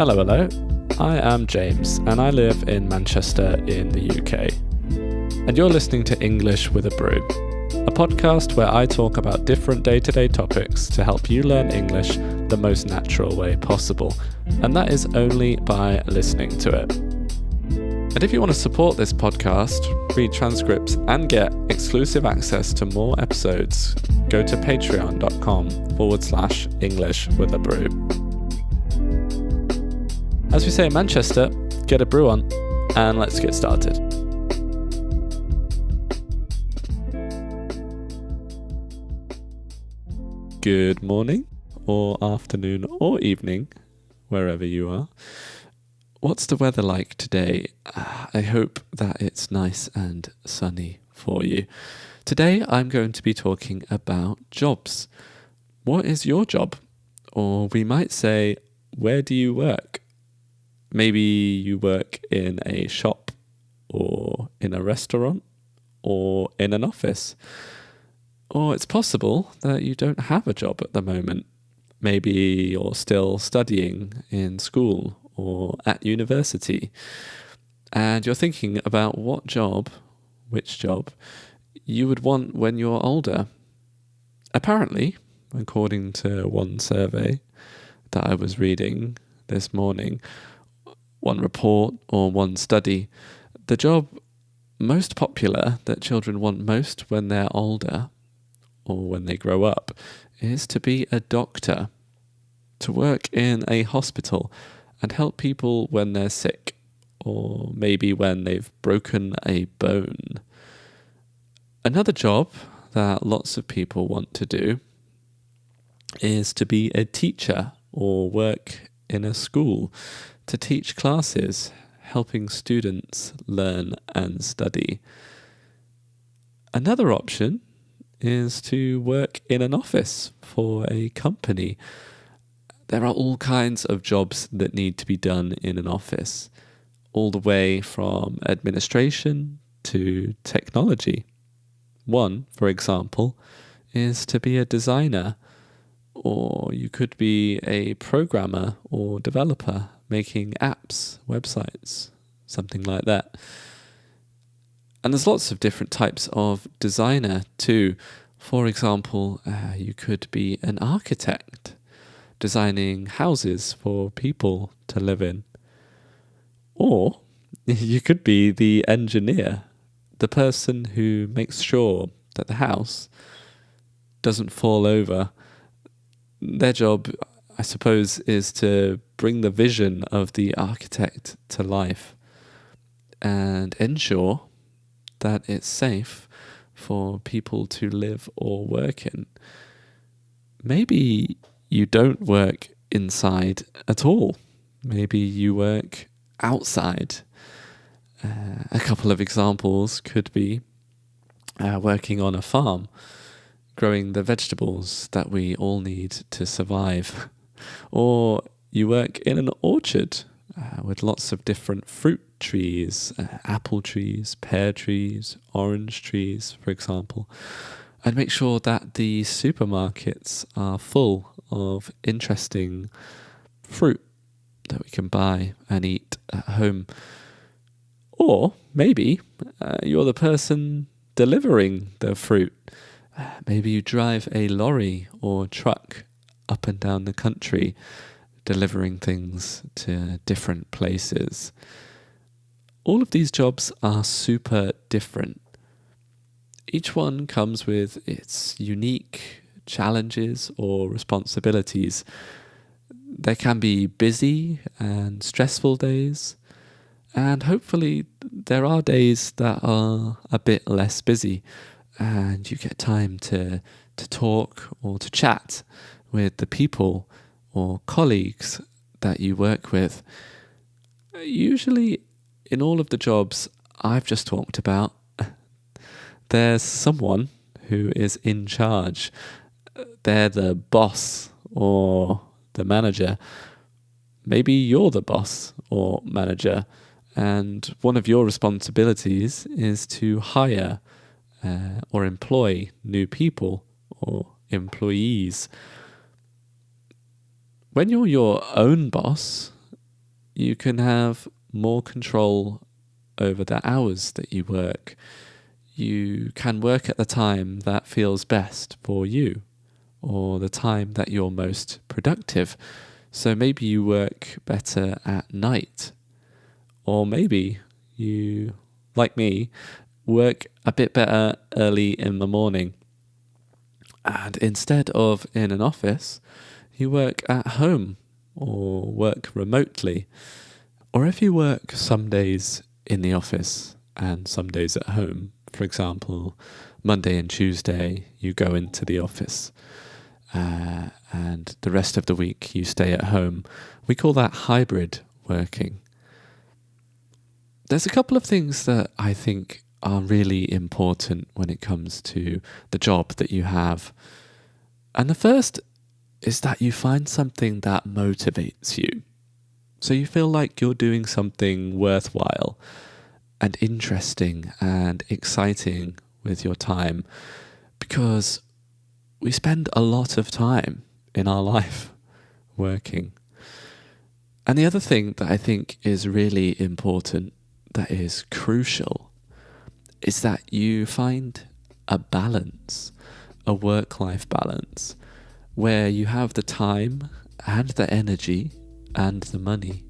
Hello, hello. I am James and I live in Manchester in the UK. And you're listening to English with a Brew, a podcast where I talk about different day-to-day topics to help you learn English the most natural way possible. And that is only by listening to it. And if you want to support this podcast, read transcripts and get exclusive access to more episodes, go to patreon.com/English with a Brew. As we say in Manchester, get a brew on, and let's get started. Good morning, or afternoon, or evening, wherever you are. What's the weather like today? I hope that it's nice and sunny for you. Today I'm going to be talking about jobs. What is your job? Or we might say, where do you work? Maybe you work in a shop, or in a restaurant, or in an office. Or it's possible that you don't have a job at the moment. Maybe you're still studying in school or at university, and you're thinking about which job you would want when you're older. Apparently, according to one survey that I was reading this morning, one report or one study, the job most popular that children want most when they're older or when they grow up is to be a doctor, to work in a hospital and help people when they're sick or maybe when they've broken a bone. Another job that lots of people want to do is to be a teacher or work in a school to teach classes, helping students learn and study. Another option is to work in an office for a company. There are all kinds of jobs that need to be done in an office, all the way from administration to technology. One, for example, is to be a designer, or you could be a programmer or developer making apps, websites, something like that. And there's lots of different types of designer too. For example, you could be an architect, designing houses for people to live in. Or you could be the engineer, the person who makes sure that the house doesn't fall over. Their job, I suppose, is to bring the vision of the architect to life and ensure that it's safe for people to live or work in. Maybe you don't work inside at all. Maybe you work outside. A couple of examples could be working on a farm, growing the vegetables that we all need to survive. Or you work in an orchard with lots of different fruit trees, apple trees, pear trees, orange trees, for example, and make sure that the supermarkets are full of interesting fruit that we can buy and eat at home. Or maybe you're the person delivering the fruit. Maybe you drive a lorry or truck up and down the country, delivering things to different places. All of these jobs are super different. Each one comes with its unique challenges or responsibilities. There can be busy and stressful days, and hopefully there are days that are a bit less busy, and you get time to talk or to chat with the people or colleagues that you work with. Usually in all of the jobs I've just talked about, there's someone who is in charge. They're the boss or the manager. Maybe you're the boss or manager, and one of your responsibilities is to hire or employ new people or employees. When you're your own boss, You can have more control over the hours that you work. You can work at the time that feels best for you, or the time that you're most productive. So maybe you work better at night, or maybe you, like me, work a bit better early in the morning. And instead of in an office, you work at home or work remotely. Or if you work some days in the office and some days at home, for example, Monday and Tuesday you go into the office and the rest of the week you stay at home, we call that hybrid working. There's a couple of things that I think are really important when it comes to the job that you have. And the first is that you find something that motivates you. So you feel like you're doing something worthwhile and interesting and exciting with your time, because we spend a lot of time in our life working. And the other thing that I think is really important, that is crucial, is that you find a balance, a work-life balance, where you have the time and the energy and the money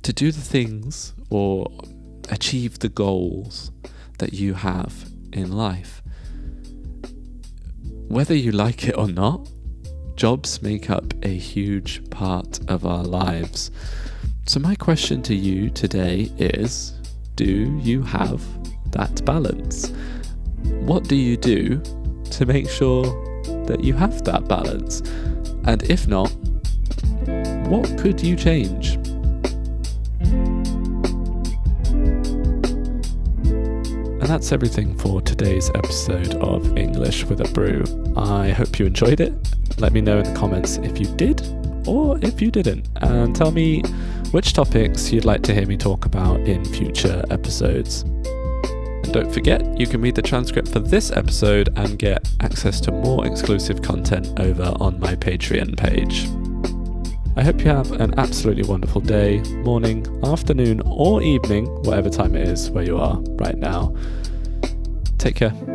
to do the things or achieve the goals that you have in life. Whether you like it or not, jobs make up a huge part of our lives. So my question to you today is, do you have that balance? What do you do to make sure that you have that balance? And if not, what could you change? And that's everything for today's episode of English with a Brew. I hope you enjoyed it. Let me know in the comments if you did or if you didn't, and tell me which topics you'd like to hear me talk about in future episodes. And don't forget, you can read the transcript for this episode and get access to more exclusive content over on my Patreon page. I hope you have an absolutely wonderful day, morning, afternoon, or evening, whatever time it is where you are right now. Take care.